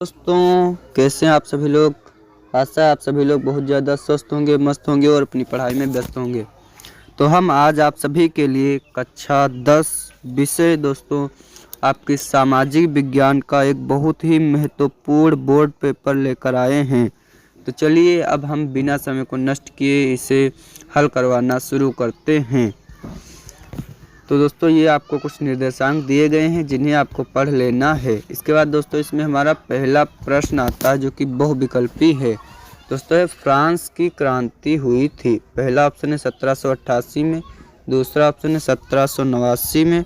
दोस्तों, कैसे हैं आप सभी लोग। आशा है आप सभी लोग बहुत ज़्यादा स्वस्थ होंगे, मस्त होंगे और अपनी पढ़ाई में व्यस्त होंगे। तो हम आज आप सभी के लिए कक्षा 10 विषय दोस्तों आपकी सामाजिक विज्ञान का एक बहुत ही महत्वपूर्ण बोर्ड पेपर लेकर आए हैं। तो चलिए अब हम बिना समय को नष्ट किए इसे हल करवाना शुरू करते हैं। तो दोस्तों ये आपको कुछ निर्देशांक दिए गए हैं जिन्हें आपको पढ़ लेना है। इसके बाद दोस्तों इसमें हमारा पहला प्रश्न आता है जो कि बहुविकल्पी है। दोस्तों ये फ्रांस की क्रांति हुई थी। पहला ऑप्शन है 1788 में, दूसरा ऑप्शन है 1789 में,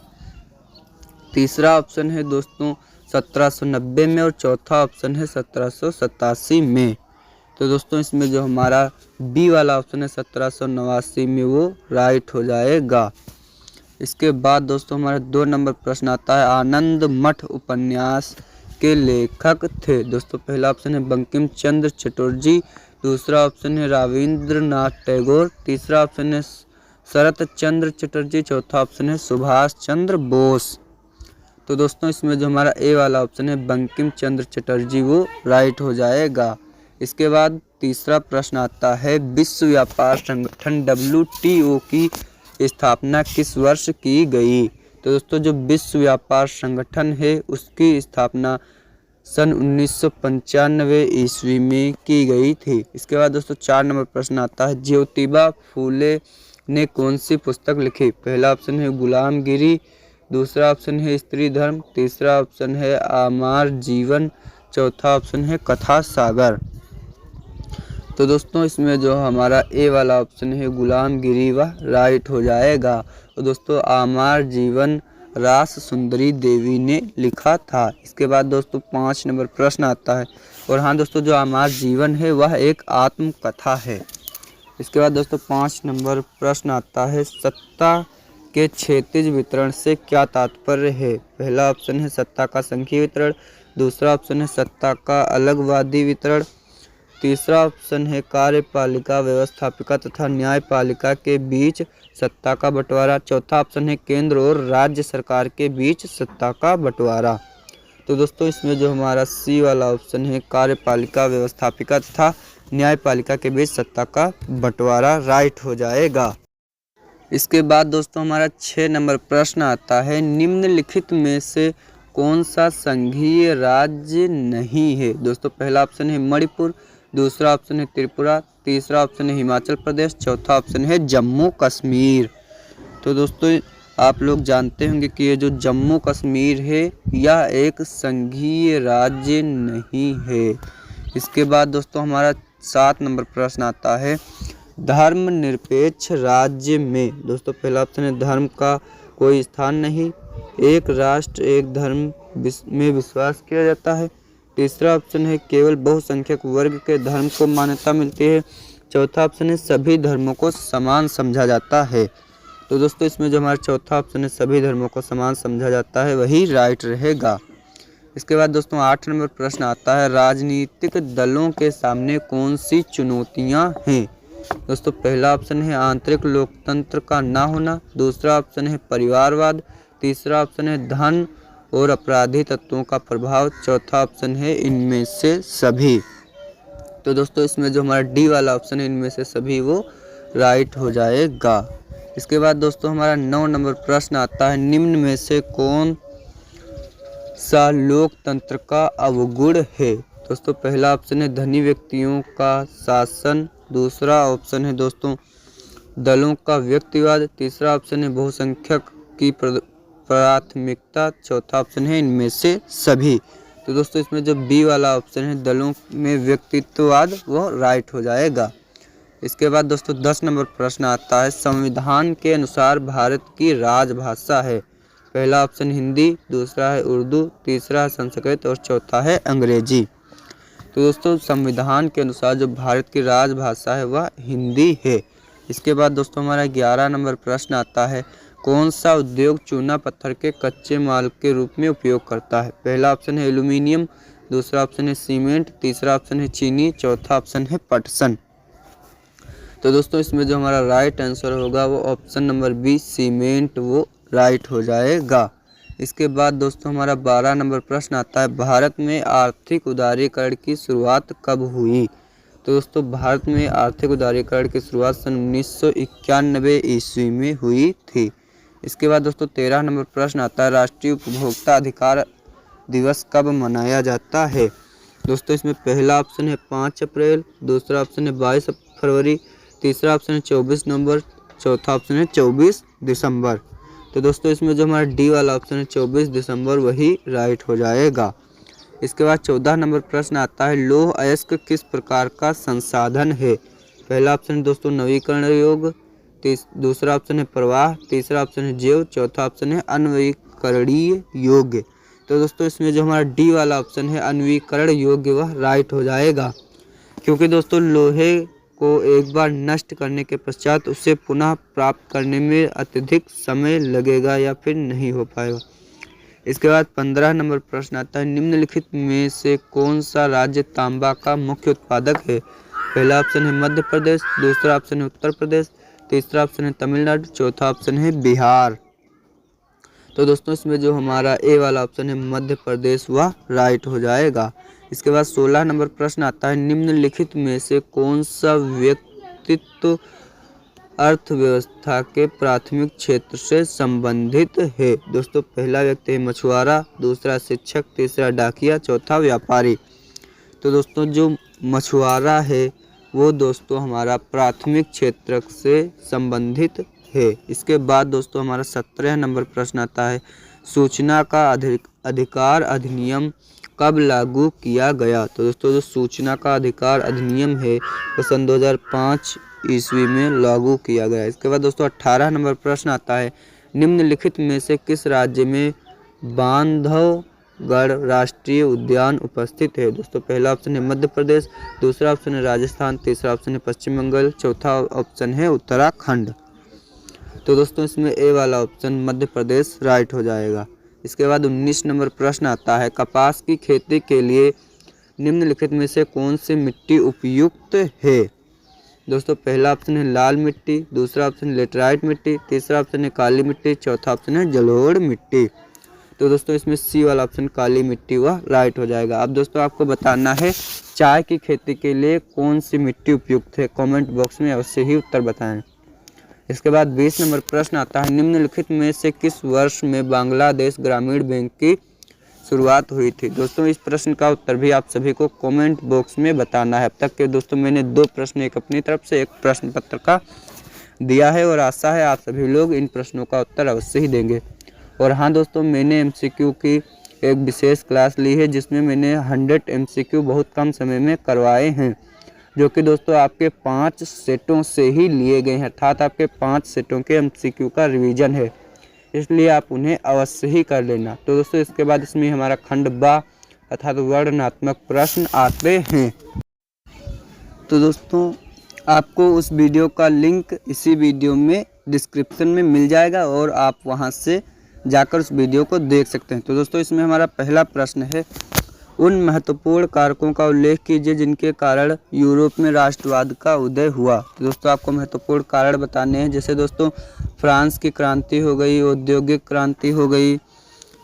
तीसरा ऑप्शन है दोस्तों 1790 में और चौथा ऑप्शन है 1787 में। तो दोस्तों इसमें जो हमारा बी वाला ऑप्शन है 1789 में वो राइट हो जाएगा। इसके बाद दोस्तों हमारा 2 नंबर प्रश्न आता है आनंद मठ उपन्यास के लेखक थे। दोस्तों पहला ऑप्शन है बंकिम चंद्र चटर्जी, दूसरा ऑप्शन है रविंद्रनाथ टैगोर, तीसरा ऑप्शन है शरत चंद्र चटर्जी, चौथा ऑप्शन है सुभाष चंद्र बोस। तो दोस्तों इसमें जो हमारा ए वाला ऑप्शन है बंकिम चंद्र चटर्जी वो राइट हो जाएगा। इसके बाद तीसरा प्रश्न आता है विश्व व्यापार संगठन WTO की स्थापना किस वर्ष की गई। तो दोस्तों जो विश्व व्यापार संगठन है उसकी स्थापना सन 1995 ईस्वी में की गई थी। इसके बाद दोस्तों 4 नंबर प्रश्न आता है ज्योतिबा फूले ने कौन सी पुस्तक लिखी। पहला ऑप्शन है गुलामगिरी, दूसरा ऑप्शन है स्त्री धर्म, तीसरा ऑप्शन है आमार जीवन, चौथा ऑप्शन है कथा सागर। तो दोस्तों इसमें जो हमारा ए वाला ऑप्शन है गुलामगिरी वह राइट हो जाएगा। तो दोस्तों आमार जीवन रास सुंदरी देवी ने लिखा था। इसके बाद दोस्तों 5 नंबर प्रश्न आता है और हाँ दोस्तों जो आमार जीवन है वह एक आत्मकथा है। इसके बाद दोस्तों 5 नंबर प्रश्न आता है सत्ता के क्षैतिज वितरण से क्या तात्पर्य है। पहला ऑप्शन है सत्ता का संघीय वितरण, दूसरा ऑप्शन है सत्ता का अलगवादी वितरण, तीसरा ऑप्शन है कार्यपालिका व्यवस्थापिका तथा न्यायपालिका के बीच सत्ता का बंटवारा, चौथा ऑप्शन है केंद्र और राज्य सरकार के बीच सत्ता का बंटवारा। तो दोस्तों इसमें जो हमारा सी वाला ऑप्शन है कार्यपालिका व्यवस्थापिका तथा न्यायपालिका के बीच सत्ता का बंटवारा राइट हो जाएगा। इसके बाद दोस्तों हमारा 6 नंबर प्रश्न आता है निम्नलिखित में से कौन सा संघीय राज्य नहीं है। दोस्तों पहला ऑप्शन है मणिपुर, दूसरा ऑप्शन है त्रिपुरा, तीसरा ऑप्शन है हिमाचल प्रदेश, चौथा ऑप्शन है जम्मू कश्मीर। तो दोस्तों आप लोग जानते होंगे कि ये जो जम्मू कश्मीर है यह एक संघीय राज्य नहीं है। इसके बाद दोस्तों हमारा 7 नंबर प्रश्न आता है धर्मनिरपेक्ष राज्य में। दोस्तों पहला ऑप्शन है धर्म का कोई स्थान नहीं, एक राष्ट्र एक धर्म में विश्वास किया जाता है, तीसरा ऑप्शन है केवल बहुसंख्यक वर्ग के धर्म को मान्यता मिलती है, चौथा ऑप्शन है सभी धर्मों को समान समझा जाता है। तो दोस्तों इसमें जो हमारा चौथा ऑप्शन है सभी धर्मों को समान समझा जाता है वही राइट रहेगा। इसके बाद दोस्तों 8 नंबर प्रश्न आता है राजनीतिक दलों के सामने कौन सी चुनौतियां हैं। दोस्तों पहला ऑप्शन है आंतरिक लोकतंत्र का ना होना, दूसरा ऑप्शन है परिवारवाद, तीसरा ऑप्शन है धन और अपराधी तत्वों का प्रभाव, चौथा ऑप्शन है इनमें से सभी। तो दोस्तों इसमें जो हमारा डी वाला ऑप्शन है इनमें से सभी वो राइट हो जाएगा। इसके बाद दोस्तों हमारा 9 नंबर प्रश्न आता है निम्न में से कौन सा लोकतंत्र का अवगुण है। दोस्तों पहला ऑप्शन है धनी व्यक्तियों का शासन, दूसरा ऑप्शन है दोस्तों दलों का व्यक्तिवाद, तीसरा ऑप्शन है बहुसंख्यक की प्राथमिकता, चौथा ऑप्शन है इनमें से सभी। तो दोस्तों इसमें जो बी वाला ऑप्शन है दलों में व्यक्तित्ववाद वो राइट हो जाएगा। इसके बाद दोस्तों 10 नंबर प्रश्न आता है संविधान के अनुसार भारत की राजभाषा है। पहला ऑप्शन हिंदी, दूसरा है उर्दू, तीसरा है संस्कृत और चौथा है अंग्रेजी। तो दोस्तों संविधान के अनुसार जो भारत की राजभाषा है वह हिंदी है। इसके बाद दोस्तों हमारा 11 नंबर प्रश्न आता है कौन सा उद्योग चूना पत्थर के कच्चे माल के रूप में उपयोग करता है। पहला ऑप्शन है एल्यूमिनियम, दूसरा ऑप्शन है सीमेंट, तीसरा ऑप्शन है चीनी, चौथा ऑप्शन है पटसन। तो दोस्तों इसमें जो हमारा राइट आंसर होगा वो ऑप्शन नंबर बी सीमेंट वो राइट हो जाएगा। इसके बाद दोस्तों हमारा 12 नंबर प्रश्न आता है, भारत में आर्थिक उदारीकरण की शुरुआत कब हुई। तो दोस्तों भारत में आर्थिक उदारीकरण की शुरुआत सन 1991 ईस्वी में हुई थी। इसके बाद दोस्तों 13 नंबर प्रश्न आता है, राष्ट्रीय उपभोक्ता अधिकार दिवस कब मनाया जाता है। दोस्तों इसमें पहला ऑप्शन है 5 अप्रैल, दूसरा ऑप्शन है 22 फरवरी, तीसरा ऑप्शन है 24 नवंबर, चौथा ऑप्शन है 24 दिसंबर। तो दोस्तों इसमें जो हमारा डी वाला ऑप्शन है 24 दिसंबर वही राइट हो जाएगा। इसके बाद 14 नंबर प्रश्न आता है, लौह अयस्क किस प्रकार का संसाधन है। पहला ऑप्शन है दोस्तों नवीकरण योग्य, दूसरा ऑप्शन है प्रवाह, तीसरा ऑप्शन है जैव, चौथा ऑप्शन है अनवीकरणीय योग्य। तो दोस्तों इसमें जो हमारा डी वाला ऑप्शन है अनवीकरण योग्य वह राइट हो जाएगा, क्योंकि दोस्तों लोहे को एक बार नष्ट करने के पश्चात उसे पुनः प्राप्त करने में अत्यधिक समय लगेगा या फिर नहीं हो पाएगा। इसके बाद 15 नंबर प्रश्न आता है, निम्नलिखित में से कौन सा राज्य तांबा का मुख्य उत्पादक है। पहला ऑप्शन है मध्य प्रदेश, दूसरा ऑप्शन है उत्तर प्रदेश, तीसरा ऑप्शन है तमिलनाडु, चौथा ऑप्शन है बिहार। तो दोस्तों इसमें जो हमारा ए वाला ऑप्शन है मध्य प्रदेश वह राइट हो जाएगा। इसके बाद 16 नंबर प्रश्न आता है, निम्नलिखित में से कौन सा व्यक्तित्व अर्थव्यवस्था के प्राथमिक क्षेत्र से संबंधित है। दोस्तों पहला व्यक्ति है मछुआरा, दूसरा शिक्षक, तीसरा डाकिया, चौथा व्यापारी। तो दोस्तों जो मछुआरा है वो दोस्तों हमारा प्राथमिक क्षेत्र से संबंधित है। इसके बाद दोस्तों हमारा 17 नंबर प्रश्न आता है, सूचना का अधिकार अधिनियम कब लागू किया गया। तो दोस्तों जो सूचना का अधिकार अधिनियम है वो सन 2005 ईस्वी में लागू किया गया। इसके बाद दोस्तों 18 नंबर प्रश्न आता है, निम्नलिखित में से किस राज्य में बांधवगढ़ राष्ट्रीय उद्यान उपस्थित है। दोस्तों पहला ऑप्शन है मध्य प्रदेश, दूसरा ऑप्शन है राजस्थान, तीसरा ऑप्शन है पश्चिम बंगाल, चौथा ऑप्शन है उत्तराखंड। तो दोस्तों इसमें ए वाला ऑप्शन मध्य प्रदेश राइट हो जाएगा। इसके बाद 19 नंबर प्रश्न आता है, कपास की खेती के लिए निम्नलिखित में से कौन सी मिट्टी उपयुक्त है। दोस्तों पहला ऑप्शन है लाल मिट्टी, दूसरा ऑप्शन है लेटराइट मिट्टी, तीसरा ऑप्शन है काली मिट्टी, चौथा ऑप्शन है जलोढ़ मिट्टी। तो दोस्तों इसमें सी वाला ऑप्शन काली मिट्टी वह राइट हो जाएगा। अब दोस्तों आपको बताना है चाय की खेती के लिए कौन सी मिट्टी उपयुक्त है, कमेंट बॉक्स में अवश्य ही उत्तर बताएं। इसके बाद 20 नंबर प्रश्न आता है, निम्नलिखित में से किस वर्ष में बांग्लादेश ग्रामीण बैंक की शुरुआत हुई थी। दोस्तों इस प्रश्न का उत्तर भी आप सभी को कमेंट बॉक्स में बताना है। अब तक के दोस्तों मैंने 2 प्रश्न, एक अपनी तरफ से, एक प्रश्न पत्र का दिया है और आशा है आप सभी लोग इन प्रश्नों का उत्तर अवश्य ही देंगे। और हाँ दोस्तों, मैंने MCQ की एक विशेष क्लास ली है जिसमें मैंने 100 MCQ बहुत कम समय में करवाए हैं, जो कि दोस्तों आपके 5 सेटों से ही लिए गए हैं, अर्थात आपके 5 सेटों के MCQ का रिवीजन है, इसलिए आप उन्हें अवश्य ही कर लेना। तो दोस्तों इसके बाद इसमें हमारा खंड बा अर्थात वर्णनात्मक प्रश्न आते हैं। तो दोस्तों आपको उस वीडियो का लिंक इसी वीडियो में डिस्क्रिप्शन में मिल जाएगा और आप वहां से जाकर उस वीडियो को देख सकते हैं। तो दोस्तों इसमें हमारा पहला प्रश्न है, उन महत्वपूर्ण कारकों का उल्लेख कीजिए जिनके कारण यूरोप में राष्ट्रवाद का उदय हुआ। तो दोस्तों आपको महत्वपूर्ण कारण बताने हैं, जैसे दोस्तों फ्रांस की क्रांति हो गई, औद्योगिक क्रांति हो गई,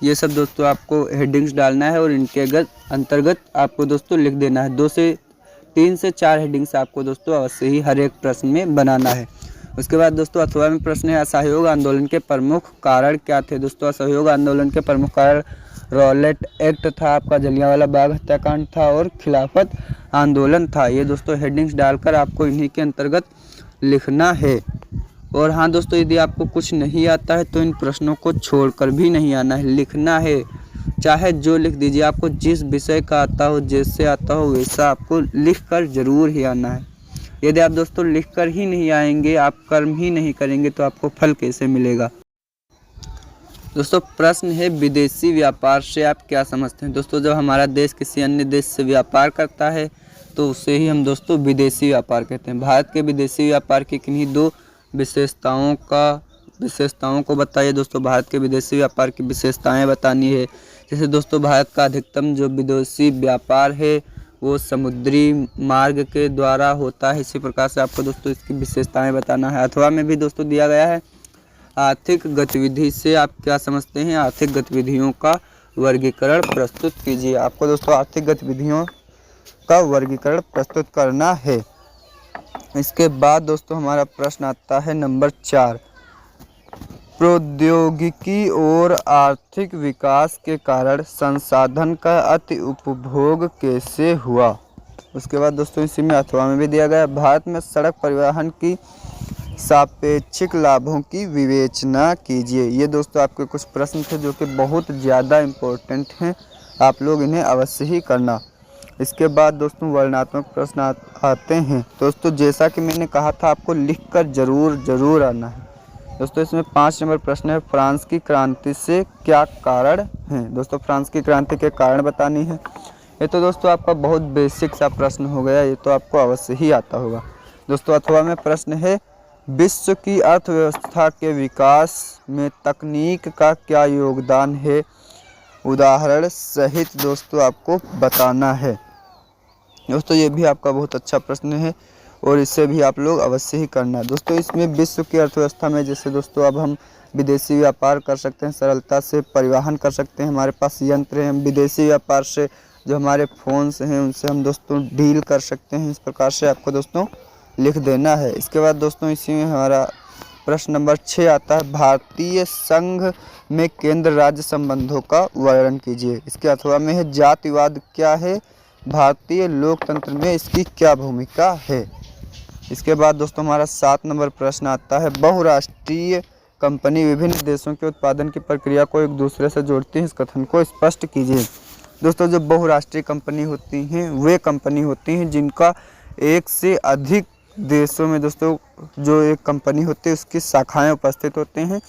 ये सब दोस्तों आपको हेडिंग्स डालना है और इनके अंतर्गत आपको दोस्तों लिख देना है। 3 से 4 हेडिंग्स आपको दोस्तों अवश्य ही हर एक प्रश्न में बनाना है। उसके बाद दोस्तों अथवा में प्रश्न है, असहयोग आंदोलन के प्रमुख कारण क्या थे। दोस्तों असहयोग आंदोलन के प्रमुख कारण रॉलेट एक्ट था, आपका जलियांवाला बाग हत्याकांड था और खिलाफत आंदोलन था। ये दोस्तों हेडिंग्स डालकर आपको इन्हीं के अंतर्गत लिखना है। और हाँ दोस्तों, यदि आपको कुछ नहीं आता है तो इन प्रश्नों को छोड़कर भी नहीं आना है, लिखना है, चाहे जो लिख दीजिए। आपको जिस विषय का आता हो, जैसे आता हो वैसा आपको लिखकर जरूर ही आना है। यदि आप दोस्तों लिखकर ही नहीं आएंगे, आप कर्म ही नहीं करेंगे, तो आपको फल कैसे मिलेगा। दोस्तों प्रश्न है, विदेशी व्यापार से आप क्या समझते हैं। दोस्तों जब हमारा देश किसी अन्य देश से व्यापार करता है तो उसे ही हम दोस्तों विदेशी व्यापार कहते हैं। भारत के विदेशी व्यापार की किन्हीं 2 विशेषताओं को बताइए। दोस्तों भारत के विदेशी व्यापार की विशेषताएं बतानी है। जैसे दोस्तों भारत का अधिकतम जो विदेशी व्यापार है वो समुद्री मार्ग के द्वारा होता है। इसी प्रकार से आपको दोस्तों इसकी विशेषताएं बताना है। अथवा में भी दोस्तों दिया गया है, आर्थिक गतिविधि से आप क्या समझते हैं? आर्थिक गतिविधियों का वर्गीकरण प्रस्तुत कीजिए। आपको दोस्तों आर्थिक गतिविधियों का वर्गीकरण प्रस्तुत करना है। इसके बाद दोस्तों हमारा प्रश्न आता है नंबर 4। प्रौद्योगिकी और आर्थिक विकास के कारण संसाधन का अति उपभोग कैसे हुआ? उसके बाद दोस्तों इसी में अथवा में भी दिया गया, भारत में सड़क परिवहन की सापेक्षिक लाभों की विवेचना कीजिए। ये दोस्तों आपके कुछ प्रश्न थे जो कि बहुत ज़्यादा इम्पोर्टेंट हैं, आप लोग इन्हें अवश्य ही करना। इसके बाद दोस्तों वर्णनात्मक प्रश्न आते हैं। दोस्तों जैसा कि मैंने कहा था आपको लिखकर ज़रूर आना है। दोस्तों इसमें 5 नंबर प्रश्न है, फ्रांस की क्रांति से क्या कारण हैं? दोस्तों फ्रांस की क्रांति के कारण बतानी है। ये तो दोस्तों आपका बहुत बेसिक सा प्रश्न हो गया, ये तो आपको अवश्य ही आता होगा। दोस्तों अथवा में प्रश्न है, विश्व की अर्थव्यवस्था के विकास में तकनीक का क्या योगदान है? उदाहरण सहित दोस्तों आपको बताना है। दोस्तों ये भी आपका बहुत अच्छा प्रश्न है और इसे भी आप लोग अवश्य ही करना है। दोस्तों इसमें विश्व की अर्थव्यवस्था में जैसे दोस्तों अब हम विदेशी व्यापार कर सकते हैं, सरलता से परिवहन कर सकते हैं, हमारे पास यंत्र हैं, हम विदेशी व्यापार से जो हमारे फ़ोन्स हैं उनसे हम दोस्तों डील कर सकते हैं। इस प्रकार से आपको दोस्तों लिख देना है। इसके बाद दोस्तों इसी में हमारा प्रश्न नंबर 6 आता है, भारतीय संघ में केंद्र राज्य संबंधों का वर्णन कीजिए। इसके अथवा में है, जातिवाद क्या है? भारतीय लोकतंत्र में इसकी क्या भूमिका है? इसके बाद दोस्तों हमारा 7 नंबर प्रश्न आता है, बहुराष्ट्रीय कंपनी विभिन्न देशों के उत्पादन की प्रक्रिया को एक दूसरे से जोड़ती है, इस कथन को स्पष्ट कीजिए। दोस्तों जो बहुराष्ट्रीय कंपनी होती हैं वे कंपनी होती हैं जिनका एक से अधिक देशों में दोस्तों जो एक कंपनी होती है उसकी शाखाएं उपस्थित होते हैं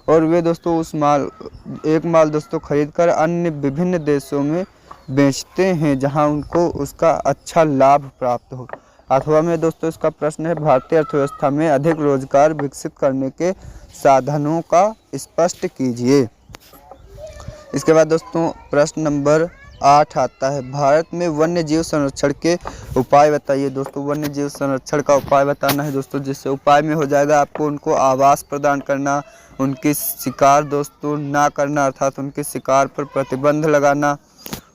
और वे दोस्तों उस एक माल दोस्तों खरीद कर अन्य विभिन्न देशों में बेचते हैं जहां उनको उसका अच्छा लाभ प्राप्त हो। अथवा में दोस्तों इसका प्रश्न है, भारतीय अर्थव्यवस्था में अधिक रोजगार विकसित करने के साधनों का स्पष्ट कीजिए। इसके बाद दोस्तों प्रश्न नंबर 8 आता है, भारत में वन्य जीव संरक्षण के उपाय बताइए। दोस्तों वन्य जीव संरक्षण का उपाय बताना है दोस्तों, जिससे उपाय में हो जाएगा आपको उनको आवास प्रदान करना, उनकी शिकार दोस्तों ना करना अर्थात उनके शिकार पर प्रतिबंध लगाना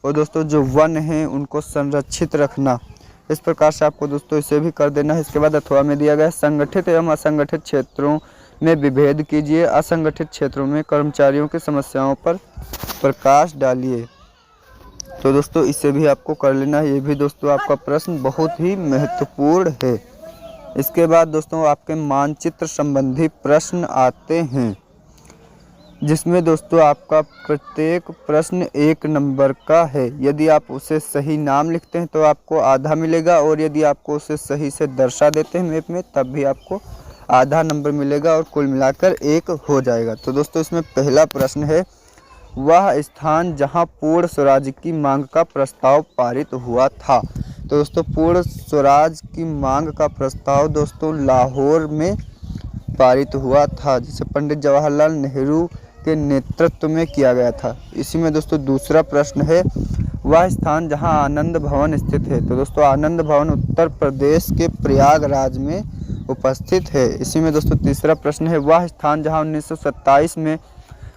और दोस्तों जो वन हैं उनको संरक्षित रखना। इस प्रकार से आपको दोस्तों इसे भी कर देना है। इसके बाद अथवा में दिया गया, संगठित एवं असंगठित क्षेत्रों में विभेद कीजिए, असंगठित क्षेत्रों में कर्मचारियों की समस्याओं पर प्रकाश डालिए। तो दोस्तों इसे भी आपको कर लेना है। ये भी दोस्तों आपका प्रश्न बहुत ही महत्वपूर्ण है। इसके बाद दोस्तों आपके मानचित्र संबंधी प्रश्न आते हैं, जिसमें दोस्तों आपका प्रत्येक प्रश्न 1 नंबर का है। यदि आप उसे सही नाम लिखते हैं तो आपको आधा मिलेगा और यदि आपको उसे सही से दर्शा देते हैं मैप में तब भी आपको आधा नंबर मिलेगा और कुल मिलाकर 1 हो जाएगा। तो दोस्तों इसमें पहला प्रश्न है, वह स्थान जहां पूर्ण स्वराज की मांग का प्रस्ताव पारित हुआ था। तो दोस्तों पूर्ण स्वराज की मांग का प्रस्ताव दोस्तों लाहौर में पारित हुआ था, जिसे पंडित जवाहरलाल नेहरू के नेतृत्व में किया गया था। इसी में दोस्तों दूसरा प्रश्न है, वह स्थान जहां आनंद भवन स्थित है। तो दोस्तों आनंद भवन उत्तर प्रदेश के प्रयागराज में उपस्थित है। इसी में दोस्तों तीसरा प्रश्न है, वह स्थान जहां 1927 में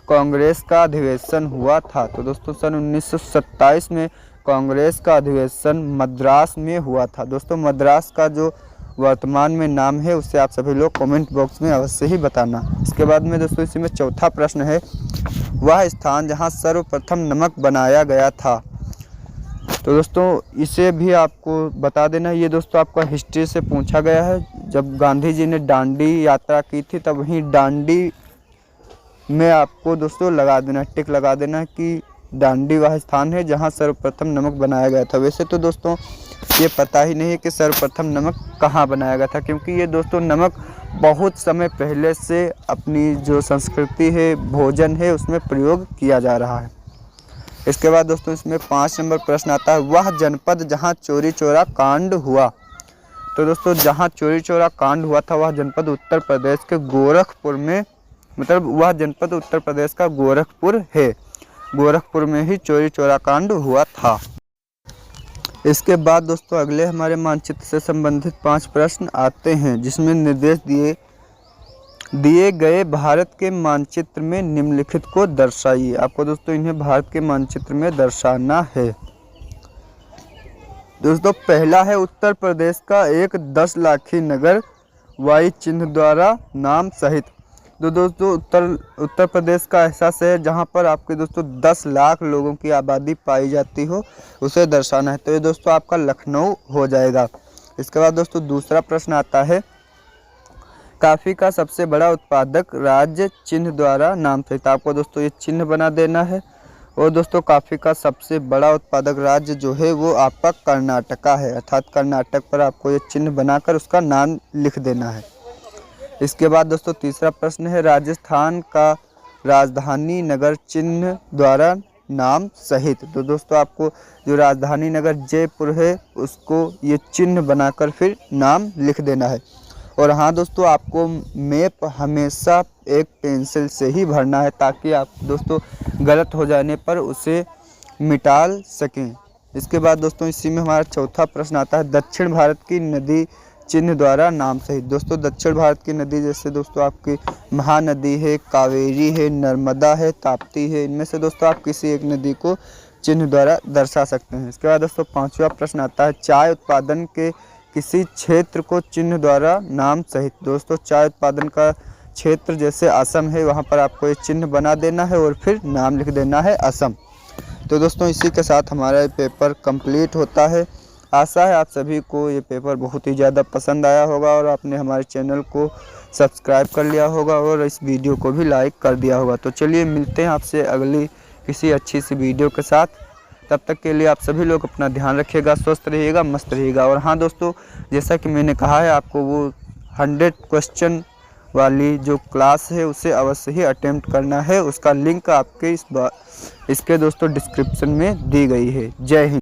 कांग्रेस का अधिवेशन हुआ था। तो दोस्तों सन 1927 में कांग्रेस का अधिवेशन मद्रास में हुआ था। दोस्तों मद्रास का जो वर्तमान में नाम है उसे आप सभी लोग कमेंट बॉक्स में अवश्य ही बताना। इसके बाद में दोस्तों इसी में चौथा प्रश्न है, वह स्थान जहां सर्वप्रथम नमक बनाया गया था। तो दोस्तों इसे भी आपको बता देना। ये दोस्तों आपका हिस्ट्री से पूछा गया है। जब गांधी जी ने दांडी यात्रा की थी तब वहीं दांडी में आपको दोस्तों लगा देना, टिक लगा देना कि दांडी वह स्थान है जहां सर्वप्रथम नमक बनाया गया था। वैसे तो दोस्तों ये पता ही नहीं है कि सर्वप्रथम नमक कहाँ बनाया गया था, क्योंकि ये दोस्तों नमक बहुत समय पहले से अपनी जो संस्कृति है, भोजन है, उसमें प्रयोग किया जा रहा है। इसके बाद दोस्तों इसमें 5 नंबर प्रश्न आता है, वह जनपद जहाँ चौरी चौरा कांड हुआ। तो दोस्तों जहाँ चौरी चौरा कांड हुआ था वह जनपद उत्तर प्रदेश के गोरखपुर में, मतलब वह जनपद उत्तर प्रदेश का गोरखपुर है। गोरखपुर में ही चौरी चौरा कांड हुआ था। इसके बाद दोस्तों अगले हमारे मानचित्र से संबंधित 5 प्रश्न आते हैं, जिसमें निर्देश दिए दिए गए भारत के मानचित्र में निम्नलिखित को दर्शाइए। आपको दोस्तों इन्हें भारत के मानचित्र में दर्शाना है। दोस्तों पहला है उत्तर प्रदेश का एक 10 लाखी नगर वाई चिन्ह द्वारा नाम सहित। तो दोस्तों उत्तर प्रदेश का ऐसा शहर जहां पर आपके दोस्तों 10 लाख लोगों की आबादी पाई जाती हो, उसे दर्शाना है। तो ये दोस्तों आपका लखनऊ हो जाएगा। इसके बाद दोस्तों दूसरा प्रश्न आता है, कॉफ़ी का सबसे बड़ा उत्पादक राज्य चिन्ह द्वारा नाम सहित। आपको दोस्तों ये चिन्ह बना देना है। और दोस्तों कॉफ़ी का सबसे बड़ा उत्पादक राज्य जो है वो आपका कर्नाटका है, अर्थात कर्नाटक पर आपको ये चिन्ह बनाकर उसका नाम लिख देना है। इसके बाद दोस्तों तीसरा प्रश्न है, राजस्थान का राजधानी नगर चिन्ह द्वारा नाम सहित। तो दोस्तों आपको जो राजधानी नगर जयपुर है उसको ये चिन्ह बनाकर फिर नाम लिख देना है। और हाँ दोस्तों, आपको मैप हमेशा एक पेंसिल से ही भरना है ताकि आप दोस्तों गलत हो जाने पर उसे मिटा सकें। इसके बाद दोस्तों इसी में हमारा चौथा प्रश्न आता है, दक्षिण भारत की नदी चिन्ह द्वारा नाम सहित। दोस्तों दक्षिण भारत की नदी जैसे दोस्तों आपकी महानदी है, कावेरी है, नर्मदा है, ताप्ती है, इनमें से दोस्तों आप किसी एक नदी को चिन्ह द्वारा दर्शा सकते हैं। इसके बाद दोस्तों पांचवा प्रश्न आता है, चाय उत्पादन के किसी क्षेत्र को चिन्ह द्वारा नाम सहित। दोस्तों चाय उत्पादन का क्षेत्र जैसे असम है, वहाँ पर आपको ये चिन्ह बना देना है और फिर नाम लिख देना है असम। तो दोस्तों इसी के साथ हमारा पेपर कंप्लीट होता है। आशा है आप सभी को ये पेपर बहुत ही ज़्यादा पसंद आया होगा और आपने हमारे चैनल को सब्सक्राइब कर लिया होगा और इस वीडियो को भी लाइक कर दिया होगा। तो चलिए मिलते हैं आपसे अगली किसी अच्छी सी वीडियो के साथ। तब तक के लिए आप सभी लोग अपना ध्यान रखिएगा, स्वस्थ रहिएगा, मस्त रहिएगा। और हाँ दोस्तों, जैसा कि मैंने कहा है आपको वो 100 क्वेश्चन वाली जो क्लास है उसे अवश्य ही अटेम्प्ट करना है। उसका लिंक आपके इसके दोस्तों डिस्क्रिप्शन में दी गई है। जय हिंद।